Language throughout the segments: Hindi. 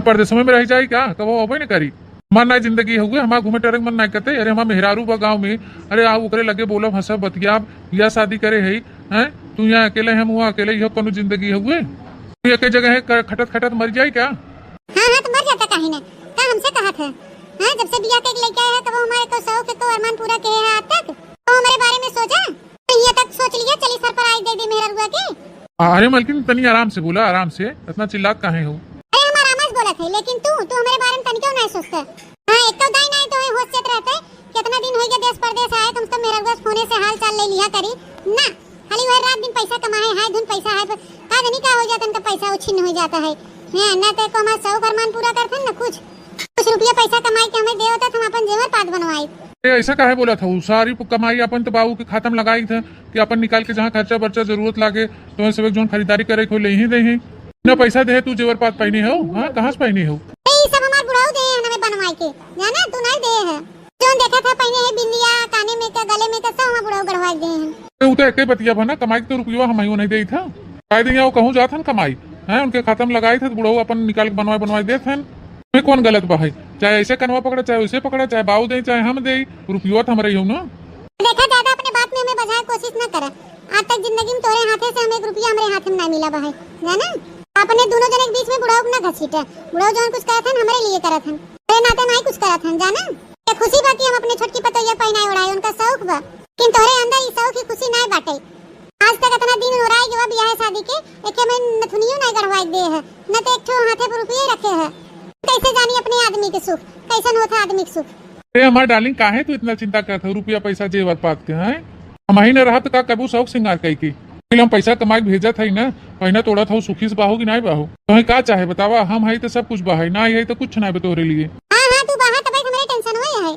परदेशों में रह जाए क्या कबो अबे न करी। मन ना जिंदगी हुए हमारा घूमे टरे मन ना कहते। अरे हमारा मेहरारू बा गाँव में। अरे आओ ओकरे लगे बोलब हंसा बतियाब या शादी करे है हैं। तू यहाँ अकेले हम वहाँ अकेले ही कोनो जिंदगी हुए। तू एक जगह है खटत खटत मर जाए क्या। हाँ हाँ तो मर जाता काहे ने का हमसे कहा था। हाँ जब से बिया के लेके आया है तब हमारे को शौक को अरमान पूरा किए है आज तक। तो हमारे बारे में सोचा ये तक सोच लिया चली सरप्राइज दे दी मेहरुआ के। अरे मलकिन तनी आराम से बोला आराम से इतना चिल्लात काहे हो। अरे हम आराम से बोला थे लेकिन तू हमारे बारे में तनी क्यों नहीं सोचता। हाँ एक तो दाई नहीं तो होश चत रहता है। कितना दिन हो गया देश परदेश आए तुम तो मेहरुआ फोने से हाल चाल ले लिया करी ना। खाली वह रात दिन पैसा कमाए है धुन पैसा है का नहीं का हो जाता इनका पैसा उछिन्न हो जाता है। ना तो हमारा शौक अरमान पूरा करते ना कुछ रुपया पैसा कमाई के हमें दे होता हम अपन जेवर पात बनवाई। ऐसा काहे बोला था सारी कमाई अपन तो बाबू के खातम लगाई था कि अपन निकाल के जहाँ खर्चा बर्चा जरूरत लागे तो सब जो खरीदारी करे को ले ही दे न पैसा दे तू जेवर पात पहनी हो। हाँ कहाँ से पहनी हो। सब हमार बुढ़ाऊ दे है हमें बनवाई के जाना तू नहीं दे है जो देखा था पहने है बिंदिया काने में का गले में का सब हमार बुढ़ाऊ गढ़वाई दे हैं। वो तो एक बतिया बना कमाई तो रुपया हम नहीं दे था काय दिया वो कहूँ जाता कमाई है उनके खातम लगाई थे बुढ़ाऊ अपन निकाल के बनवाई दे थे। कौन गलत बा है चाहे ऐसे कनवा पकड़ा चाहे वैसे पकड़ा चाहे बाऊ दे चाहे हम दे रुपया तो हमारे ही हो ना। देखा ज्यादा अपने बात में हमें बजाय कोशिश न करा। आज तक जिंदगी में तोरे हाथे से हमें एक रुपया हमारे हाथ में ना मिला बा है जाना। अपने दोनों जने के बीच में बुढ़ाऊ ना घसीटा बुढ़ाऊ जो कुछ करा था हमारे लिए करा था तेरे नाते नहीं कुछ करा था जाना। क्या खुशी बा कि हम अपने छोटकी पतोया पहनाए उड़ाए उनका शौक बा लेकिन तोरे अंदर ये शौक की खुशी नहीं बाटे। आज तक इतना दिन हो रहा है कि ब्याह शादी के एक में नथुनियो नहीं गढ़वाई दे है न तो एक ठो हाथे पर रुपये रखे है। कैसे जानी अपने आदमी के सुख कैसन होता आदमी के सुख। अरे हमारे डार्लिंग काहे तू इतना चिंता करता है रुपया पैसा जेवर पात के हैं। हम ही न रहा तो का कबू शौक सिंगार कई की हम पैसा कमाई भेजा था ना पहना तोड़ा था सुखी से बाहो की नहीं बाहो तो का चाहे बतावा हम है तो सब कुछ बाहे ना है तो कुछ ना तोरे लिए। हां हां तू बाहा तब हमारे टेंशन होए है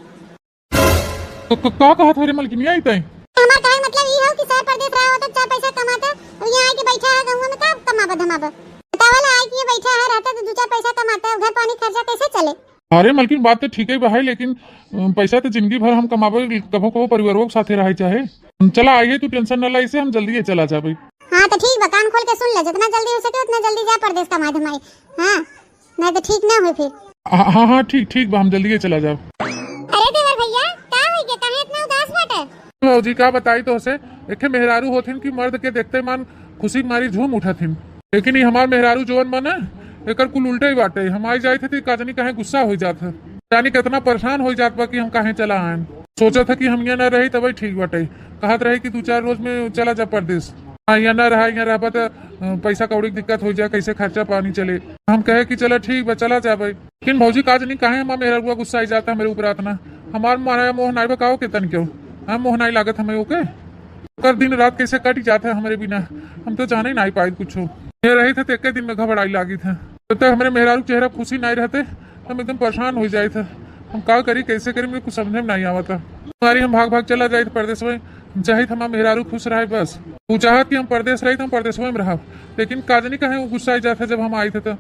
तो का कहा था रे मलकिनी आई तई हमार का मतलब ई हो कि शहर परदेश रहा हो तो चार पैसा कमाता और यहां आके बैठा है गांव में का कमाबा धमाबा बतावाला आए कि ये बैठा है रहता तो दो चार पैसा कमाता है घर पानी खर्चा कैसे चले। अरे मलकिन बात तो ठीक है भाई लेकिन पैसा तो जिंदगी भर हम कमाबे कभो कभो परिवारों के साथे रहे चाहे। चला आइए तू टेंशन न ला इसे हम जल्दी चला जा भाई। हाँ तो ठीक बा कान खोल के सुन ले जितना जल्दी हो सके उतना जल्दी जा परदेश कमाए धमाई। हाँ नहीं तो ठीक ना हो फिर। हाँ हाँ ठीक बा हम जल्दी चला जाओ। अरे देवर भैया का हो गया काहे इतना उदास बाटे। भौजी का बताई तो से एक मेहरारू होथिन कि मर्द के देखते मन खुशी मारी झूम उठथिन लेकिन ये हमार मेहरारू जोवन मन है एकर कुल उल्टे ही बाटे। हम आई जाए थे काजनी कहे गुस्सा हो जाता यानी कितना परेशान हो जात बा कि हम कहे चला आए। सोचा था कि हम यहाँ न रही तब ठीक बाटे कहत रही कि 2-4 रोज में चला जा परदेश। हाँ यहाँ न रहा यहाँ रहा तो पैसा कौड़ी की दिक्कत हो जाए कैसे खर्चा पानी चले। हम कहे कि चलो ठीक बा चला जा भाई लेकिन भौजी काजनी कहे हमारा मेहरारू गुस्सा आई जाता है मेरे ऊपर इतना हमार मारा मोह नाई बकाओ के तन क्यों हम मोह नाई लागत हमें ओके कर दिन रात कैसे कट जाता है हमारे बिना हम तो जाने नहीं पाए कुछ ये रहे थे तो एक दिन में घबराई लागी था तो हमारे मेहरारू चेहरा खुशी नहीं रहते हम एकदम परेशान हो जाए थे। हम का करी कैसे करी मेरे कुछ समझ में नहीं आवा था। हमारी हम भाग चला जाए परदेश में चाहे हमारा मेहरारू खुश रहे बस वो चाहत कि हम परदेश रहे तो हम परदेश में रहा लेकिन काजनी कहे वो गुस्सा आई जाता जब हम आए थे तो।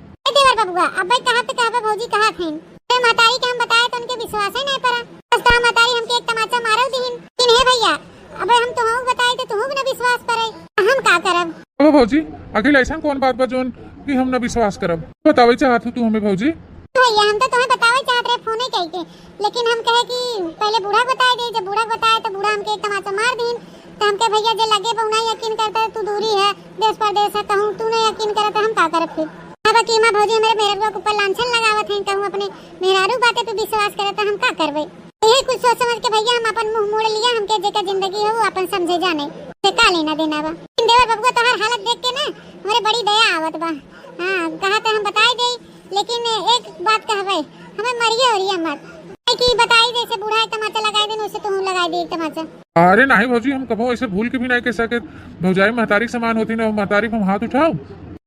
मातारी के हम बताए तो उनके विश्वास ही नहीं पड़ा बस तो मातारी हमके एक तमाचा मारो दीन कि हे भैया अब हम तुमको बताए तो तुमको ना विश्वास करे हम का करब। अब भौजी अखिल ऐसा कौन बात बा जोन कि हम ना विश्वास करब बतावे चाहत तू हमें भौजी। भैया हम तो तुम्हें बतावे चाहत रहे फोन कह के लेकिन हम कहे कि पहले बूढ़ा बताए दे जब बूढ़ा बताए तो बूढ़ा हमके एक तमाचा मार दीन तो हमके भैया जे लगे बहुना यकीन करता तू दूरी है देश परदेश है कहूं तू नहीं यकीन करता हम का करब फिर। बाकी मां भौजी हमारे मेहरारू के ऊपर लांछन लगावत हैं कहूं अपने मेहरारू बातें पे विश्वास करे तो हम का करबे। यही कुछ सोच समझ के भैया हम अपन मुंह मोड़ लिया हमके जेका जिंदगी है वो अपन समझे जाने से का लेना देना बा। देवर बबुआ तोहर हालत देख के ना हमरे बड़ी दया आवत बा। हां कहा तो हम बताई दे लेकिन एक बात कहबे हमें मरिए और ये मत कि बताई जैसे बूढ़ा एक तमाचा लगाई देन उसे तू लगा दे एक तमाचा। अरे नहीं भौजी हम कबो ऐसे भूल के भी नहीं कह सके भौजाई महतारी समान होती ना महतारी को हम हाथ उठाओ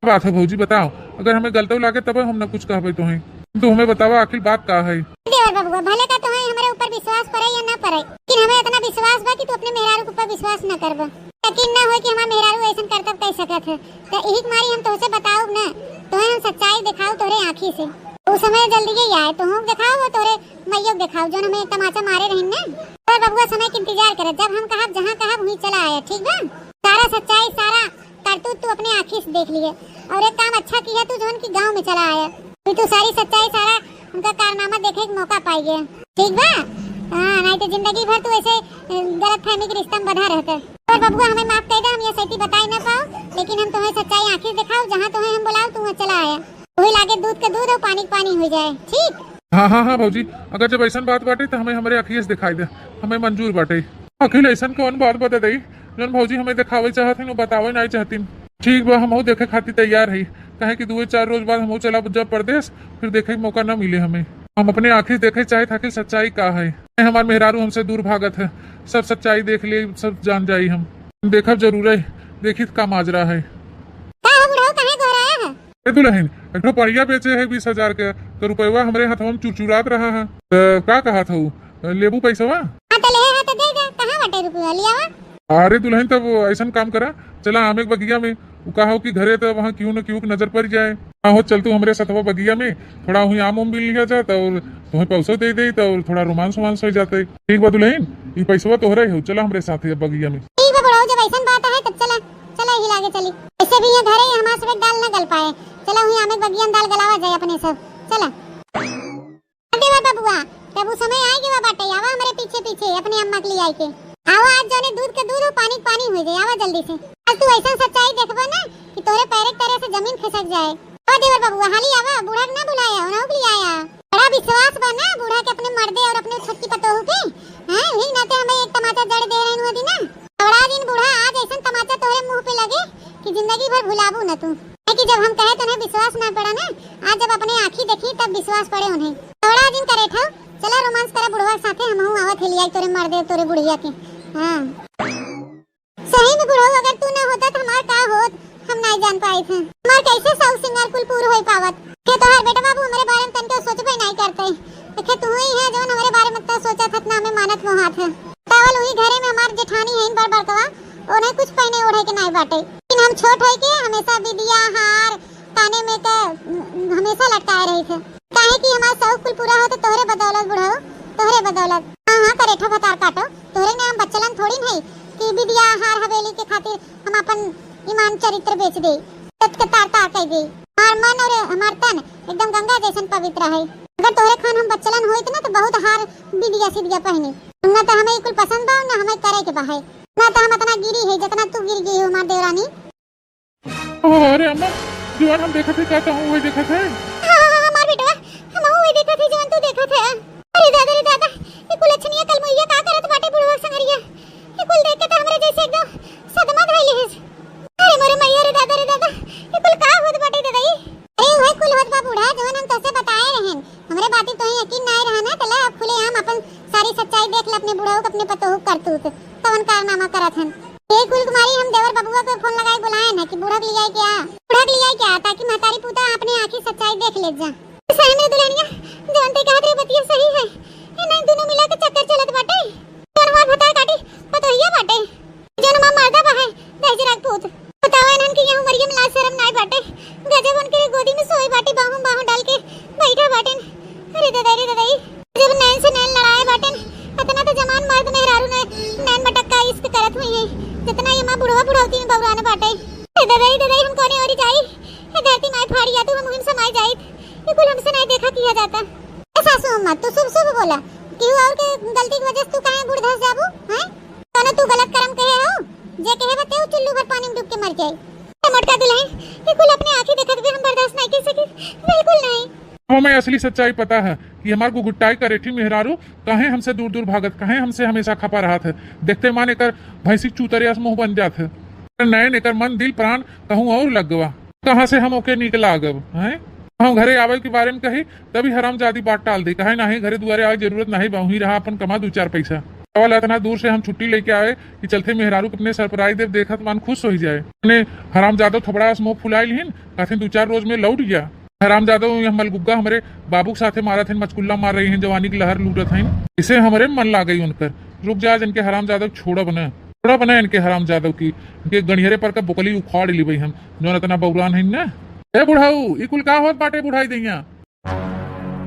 बात है भौजी बताओ अगर हमें गलत लागे तब हम न कुछ कहबे तो हमें बतावा आखिर बात का है। देवर बबुआ भले का तुम्हें हमारे ऊपर विश्वास पड़े या ना पड़े लेकिन हमें इतना विश्वास बा कि तू अपने मेहरारू के ऊपर विश्वास न करबा यकीन ना हो कि हमारा मेहरारू ऐसा करतब कह सकत है तो यही मारी हम तोसे बताओ ना तुम्हें हम सच्चाई दिखाओ तोरे आँखी से उस समय जल्दी ही आए तो हम दिखाओ वो तोरे मैयो दिखाओ जो हमें तमाचा मारे रही ना और बबुआ समय का इंतजार करे जब हम कहा जहाँ कहा वहीं चला आया ठीक बा सारा सच्चाई सारा करतूत तू अपने आँखी से देख लिए और एक काम अच्छा किया तू जोन की गाँव में चला आया फिर तू सारी सच्चाई सारा उनका कारनामा देखे के मौका पाइए। ठीक बा? हाँ, नहीं तो जिंदगी भर तू ऐसे गलत फहमी के रिश्ता में बंधा रहता। और बबुआ हमें माफ कर दे, हम ये सच्चाई बताई ना पाओ, लेकिन हम तुम्हें सच्चाई आंखें दिखाओ, जहाँ तुम्हें हम बुलाओ तू वहाँ चला आया। वही लागे दूध का दूध और पानी का पानी हो जाए। ठीक? हाँ हाँ हाँ भौजी, अगर जब ऐसा बात बाटे तो हमें हमारे अखिए से दिखाई दे, हमें मंजूर बाटे। अखिल ऐसा कौन बात बता दी जौन भौजी हमें दिखावे चाहती बतावे नहीं चाहती। ठीक बा, हम देखे खातिर तैयार है, कहे कि 2-4 रोज बाद हम चला जब परदेश, फिर देखे के मौका न मिले हमें। हम अपने आंखें देखे चाहे था कि सच्चाई का है। हमार मेहरारू हमसे दूर भागत है, सब सच्चाई देख लिए, सब जान जाई। हम देखब जरूर है, देखी का माजरा है। दुल्हन एक पड़िया बेचे है 20,000 के, तो रुपया हमारे हाथों में चुरचुरात रहा है। का कहा था लेबू पैसा? अरे दुल्हन तब ऐसा काम करा, चला आम एक बगिया में कहा कि घरे तो वहाँ क्यों न क्यों नजर पड़ जाए। हाँ हो, चल तू हमारे सतवा बगिया में थोड़ा हुई आम उम भी लिया जाता और तुम्हें पैसा दे दे तो थोड़ा रोमांस वोमांस हो जाता है। ठीक बा दुल्हन, ये पैसा तो हो रहा है, चला हमारे साथ बगिया में। ऐसे भी ये घरे हमारे सब दाल न गल पाए, चला हुई आमे बगिया दाल गलावा जाए अपने सब। चला देवर बबुआ, तब उस समय आएगी वो बाटे, आवा हमारे पीछे पीछे अपने अम्मा के लिए आई के आवा। आज जोने दूध के दूध और पानी के पानी हो जाए, आवा जल्दी से। आज तू ऐसा सच्चाई देखबो ना कि तोरे पैर के तरह से जमीन खिसक जाए। ओ देवर बबुआ हाली आवा, बूढ़ा ना बुलाया उन्हों के लिए आया। बड़ा विश्वास बा ना बूढ़ा के अपने मर्दे और अपने छटकी पतोहू के। हां ही नाते हमें एक तमाचा जड़ दे रहे नु दी ना। बड़ा दिन बूढ़ा आज ऐसा तमाचा तोरे मुंह पे लगे कि जिंदगी भर भुलाबू न तू। कि जब हम कहे तो उन्हें विश्वास ना पड़ा ना, आज जब अपने आंखी देखी तब विश्वास पड़े उन्हें। थोड़ा दिन करे था, चला रोमांस करा बुढ़वा के साथे, हम हूं आवत हिलिया तोरे मर्दे तोरे बुढ़िया के। हां सही में बुढ़वा, अगर तू ना होता तो हमार का होत हम नहीं जान पाए थे। हमार कैसे सौ सिंगार कुल पूर होई पावत। के तोहर बेटा बाबू हमारे बारे में तनके सोचबे नहीं करते। देखे तू ही है जो हमारे बारे में तो सोचा था ना, हमें मानत वो हाथ है। केवल वही घरे में हमार जेठानी है इन बार बड़कवा, उन्हें कुछ पहने ओढ़े के नहीं बाटे। लेकिन हम छोट है के हमेशा बिदिया हार काने में के हमेशा लटकाए रही थे। काहे कि हमारा शौक कुल पूरा हो तो तोहरे बदौलत बुढ़ाओ, तोहरे बदौलत। हां हां करे ठो भतार काटो, तोहरे ने हम बच्चलन थोड़ी नहीं कि बिदिया हार हवेली के खातिर हम अपन ईमान चरित्र बेच दे, सच के तार तार कह दे। हमार मन और हमार तन एकदम गंगा जैसन पवित्र है। अगर तोहरे खान हम बच्चलन होइत ना तो बहुत हार बिदिया सिदिया पहने ना, तो हमें कुल पसंद बा ना हमें करे के बा है ना, तो हम इतना गिरी है जितना तू गिर गई हो हमार देवरानी। अरे अम्मा जीवन हम देखा थे, कहता हूँ वही देखा थे। हमार बेटवा हम वही देखा थे जीवन तू देखा थे। अरे दादा ये कुल अच्छनिया कल मुइया का करत बाटे बुढ़वा संगरिया, ये कुल देख के तो हमरे जैसे एकदम सदमा धइले है। अरे मोरे मैया रे दादा ये कुल का होत बाटे दादाई। अरे वही कुल होत बा बूढ़ा जवन हम तसे बताए रहन, हमरे बाती तो यकीन नहीं रहा ना, तला खुले हम अपन सारी सच्चाई देख ले अपने बुढ़ाऊ के अपने पतोहू करतूत कवन कारनामा करत हन। ये कुल कुमारी हम देवर बबुआ को फोन लगाए बुलाए ना कि बूढ़ा के लिए क्या, बूढ़ा के लिए क्या, ताकि महतारी पुता अपने आंखी सच्चाई देख ले जा। सही में दुल्हनिया जानते कहत रे बतिया सही है, ये नहीं दोनों मिला के चक्कर चलत बाटे। और हमार भतार काटी पतोहिया बाटे जन मा मर्दा बा है दहेज राजपूत। बतावा इनन कि यहां मरियम लाज शर्म नहीं बाटे, गजब उनके गोदी में सोई बाटी बाहों बाहों डाल के बैठा बाटे। अरे दादाई जब नैन से नैन लड़ाए बाटे इतना तो जमान मर्द मेहरारू ने नैन मटक्का इश्क करत हुई है जितना ये मां बुढ़वा बुढ़ावती में बौराने बाटे। दादाई हम कोने और जाई, ये धरती माई फाड़िया तू हम समाई जाई, ये कुल हमसे नहीं देखा किया जाता। सासू अम्मा तू शुभ बोला कि और के गलती की वजह से तू काहे बूढ़ धस जाबू हैं? तने तू गलत कर्म कहे हो, जे कहे बते उ चुल्लू भर पानी में डूब के मर जाए। मोटका दुल्हन ये कुल अपने आंखें देखत भी हम बर्दाश्त नहीं कर सकी, बिल्कुल नहीं। हमें असली सच्चाई पता है कि हमारे को गुट्टाई करेठी मेहरारू कहे हमसे दूर दूर भागत, कहे हमसे हमेशा खपा रहा था। देखते मान एकर भैंसी चूतरिया से मुंह बन जात है, नयन एकर मन दिल प्राण कहूँ और लग गवा। कहाँ से हम ओके निकला अगब हैं? हम घरे आवे के बारे में कही तभी हरामजादी बात टाल दे, कहे नहीं घरे दुआरे आवे जरूरत नहीं, वहीं रहा अपन कमा 2-4 पैसा। सवाल इतना दूर से हम छुट्टी लेके आए कि चलते मेहरारू अपने सरप्राइज देव देखत मान खुश हो जाए। हरामजादो थोड़ा मुंह फुलाई लिहिन, कहते 2-4 रोज में लौट गया। हरामजादो मलगुग्गा हमारे बाबू के साथे मारत हैं, मचकुल्ला मार रही हैं, जवानी की लहर लूटत हैं। इसे हमारे मन ला गई उनकर, रुक जा इनके हरामजादो छोड़ा बना इनके हरामजादो की, इनके गणियरे पर का बुकली उखाड़ ली भाई हम जो इतना बौरान है ना। ए बुढ़ाऊ ई कुल का होत बाटे बुढ़ाई दैया।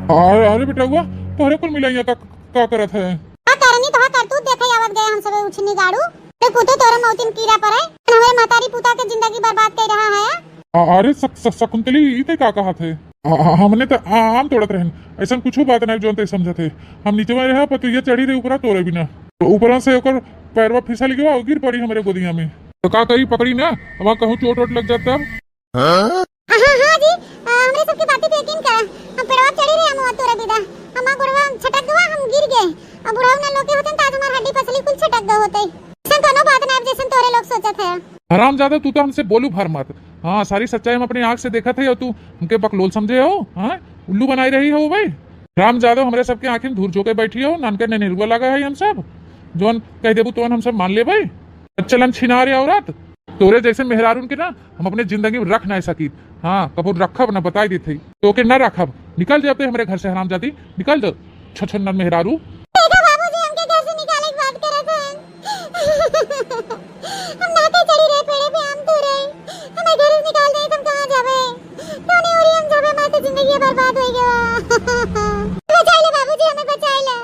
अरे बेटा हुआ तोहरे कुल मिलाइया का करत है? का करनी तो कर तू देखे आवत गए हम सबे उछनी गाड़ू ते कुते तोरे मौतिन कीड़ा पड़े, हमारे महतारी पुता के जिंदगी बर्बाद कर रहा है। अरे शकुंतली ई ते का कहा थे? हमने तो आम तोड़त रहन, ऐसा कुछ बात नहीं जो समझते। हम नीचे में रहे पतुइया चढ़ी रही ऊपर तोड़े बिना, तो ऊपर से ओकर पैरवा फिसल गया और गिर पड़ी हमारे गोदिया में। तो का करी पकड़ी ना, अब कहूँ चोट वोट लग जाता। हाँ हाँ जी, हमरे सबके बातें पे यकीन कर। हम पेड़वा चढ़ी रहे, हम तोरे बिदा हम गोड़वा छटक गवा, हम गिर गए। अब बुढ़ाऊ ना लोके होते त आज हमार हड्डी पसली कुल छटक गए होते। ऐसा कोनो बात ना जैसन तोरे लोग सोचत है। हरामजादा, तू तो हमसे बोलू भर मत। हाँ, सारी सच्चाई हम अपनी आंख से देखा थे और तू हमके बकलोल समझे हो। हाँ, उल्लू बनाई रही हो भाई। रामजादा हमारे सबके आंखें धूर झोंके बैठी हो, नानके ने निर्गुआ लगा है हम सब। जोन कह देबू तो हम सब मान ले भाई। चलन छिना रहे औरत तोरे जैसे मेहरारून के ना हम अपने जिंदगी में रख ना सकी। हाँ, कपूर रखब ना बताई देते तो के ना रखब। निकल जाते हमारे घर से हरामजादी, निकल जा छछन मेहरारू। देखो बाबूजी, हमके घर से निकाले की बात करत हैं। हम नाते चढ़ी रहे पेड़े पे आम तोड़े, हमें घर से निकाल दे, हम कहां जावे? कौन और हम जावे? माते जिंदगी बर्बाद हो गया। बचाई ले बाबूजी, हमें बचाई ले।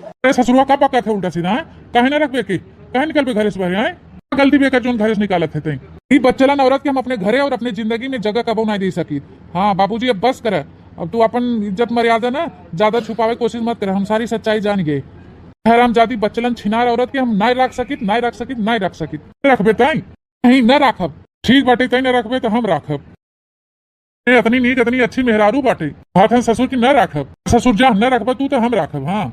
अरे ससुरवा का पक्का थे उल्टा सीधा है, काहे ना रखबे की, काहे निकल पे घर से बाहर आए? गलती बेकर जोन घर से निकालत थे ई बच्चलन औरत के हम अपने घरे और अपने जिंदगी में जगह कबो नहीं दे सकी। हाँ बाबूजी, अब बस कर। अब तू अपन इज्जत मर्यादा ना ज्यादा छुपावे कोशिश मत कर, हम सारी सच्चाई जान गए। हरामजादी बच्चलन छिनार औरत के हम नहीं रख सकित, नहीं रख सकित, नहीं रख सकित। रखबे तई नहीं न रखब, ठीक बाटे तई न रखबे तो हम रखब। इतनी नीक इतनी अच्छी मेहरारू बाटे, हाथ ससुर की न रखब। ससुर जा न रखबा तू तो हम रखब। हाँ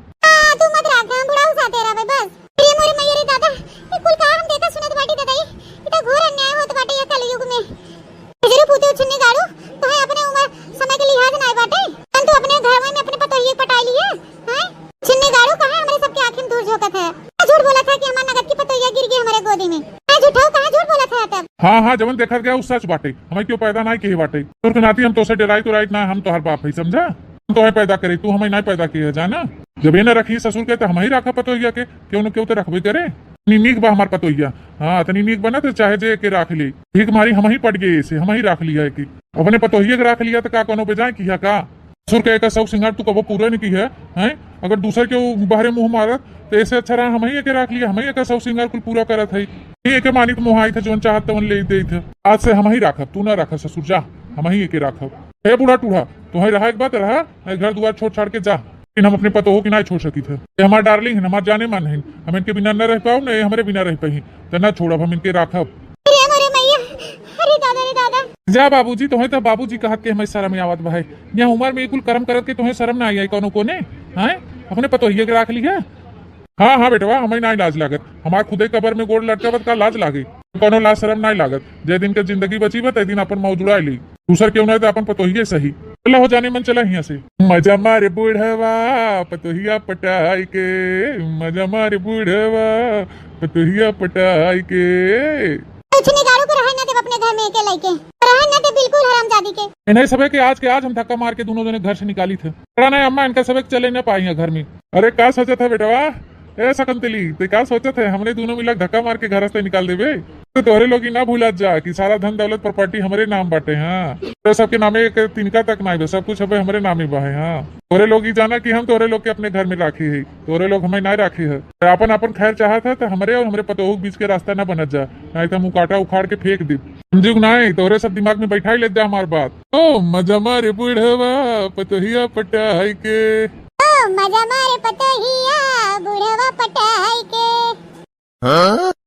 तू मत रख, हम बुढ़ाऊ साथे रहबे बस। प्रिय मोरे मैयरे दादा, ई कुल का हम देखा सुनत बाटी दादा, ई तो घोर अन्याय होत बाटे ये कलयुग में। जरूर पूते उछने गाड़ू तो है अपने उम्र समय के लिहाज नहीं बाटे। तू अपने घर में अपने पतोहिए पटाई ली है। हैं छिन्ने गाड़ू कहां हमारे सबके आंखें में धूल झोंकत है। झूठ बोला था कि हमार नगद की पतोहिया गिर गई हमारे गोदी में। झूठाऊ कहां झूठ बोला था तब? हाँ हाँ, जवन देखा गया उस सच बाटे, हमें क्यों पैदा नहीं की बाटे। तुर के नाती हम तो से डराई तो राइट ना, हम तो हर बाप है समझा। हम तो है पैदा करे, तू हमें नहीं पैदा की है जाना। जब ये न रखी ससुर के तो हम ही रखा पतोहिया के, क्यों न क्यों तो रखबे करे। नीक बा हमार पतोहिया। हाँ, तनी नीक बना तो चाहे जे के रख ली, ठीक मारी हम ही पड़ गए इसे, हम ही रख लिया है कि अपने पतोहिया के रख लिया तो का कोनो बेजाय की है का? ससुर के एक शौक सिंगार तू कबो पूरा नहीं की है। हैं अगर दूसरे के बाहरे मुंह मारत तो ऐसे अच्छा रहा हम ही एक रख लिया, हम ही एक शौक सिंगार कुल पूरा करत है। एक मानी तो मुहाई थे जोन चाहत तवन ले दे थे। आज से हम ही रखब, तू ना रख ससुर जा, हम ही एक रखब। हे बूढ़ा टूढ़ा, तू ही रहा एक बात रहा, घर दुआर छोड़ छाड़ के जा। लेकिन हम अपने पतो हो कि नहीं छोड़ सकी थे। हमारे डार्लिंग है, हमारे जाने मन है, हम इनके बिना न रह पाओ न हमारे बिना रह पाई, तो न छोड़ब, हम इनके राखब। अरे दादा रे दादा, जा बाबूजी, तुम्हें तो बाबूजी कहत के हमें शर्म आवत भाई। यहाँ उम्र में कुल कर्म करत के तुम्हें शर्म ना आई कोनो कोने। हैं अपने पतोहिए के राख लिया। हाँ हाँ बेटवा, हमें नहीं लाज लागत, हमारे खुदे कबर में गोड़ लटकावत का लाज लागे, कोनो लाज शर्म नहीं लागत। जे दिन के जिंदगी बची बा दिन अपन मौज उड़ा ली, दूसर क्यों नहीं तो अपन पतोहिए सही। चला हो जाने मन चला यहाँ से। मजा मारे बूढ़वा पतोहिया पटाई के, मजा मारे बूढ़वा पतोहिया पटाई के। उछने गाड़ू को रहने दे अपने घर में के लेके, रहने दे बिल्कुल हरामजादी के। इन्हें सबे के आज हम धक्का मार के दोनों जने घर से निकाली थे। नहीं अम्मा, इनका सबे चले न पाई घर में। अरे का सोचा था बेटवा ए सकंतली, तो क्या सोचा थे हमने दोनों मिलकर धक्का मार के घर से निकाल देवे। तो तोरे लोग ना भूला जा कि सारा धन दौलत प्रॉपर्टी हमारे नाम बाटे। हाँ, तो सबके नामे एक तिनका तक ना, सब कुछ अब हमारे नाम ही बा है। हाँ, तोरे लोग ही जाना कि हम तोरे लोग के अपने घर में राखी है, तोरे लोग हमें नहीं राखी है। तो अपन अपन खैर चाहत है तो हमारे और हमारे पतोह के बीच के रास्ता ना बनत जा, नहीं तो मुँह काटा उखाड़ के फेंक दी। समझू नहीं, तोरे सब दिमाग में बैठा ही ले जा हमार बात। ओ मजा मारे बूढ़वा पतोहिया पटाई के, मजा मारे पतोहिया बूढ़वा पटाई के।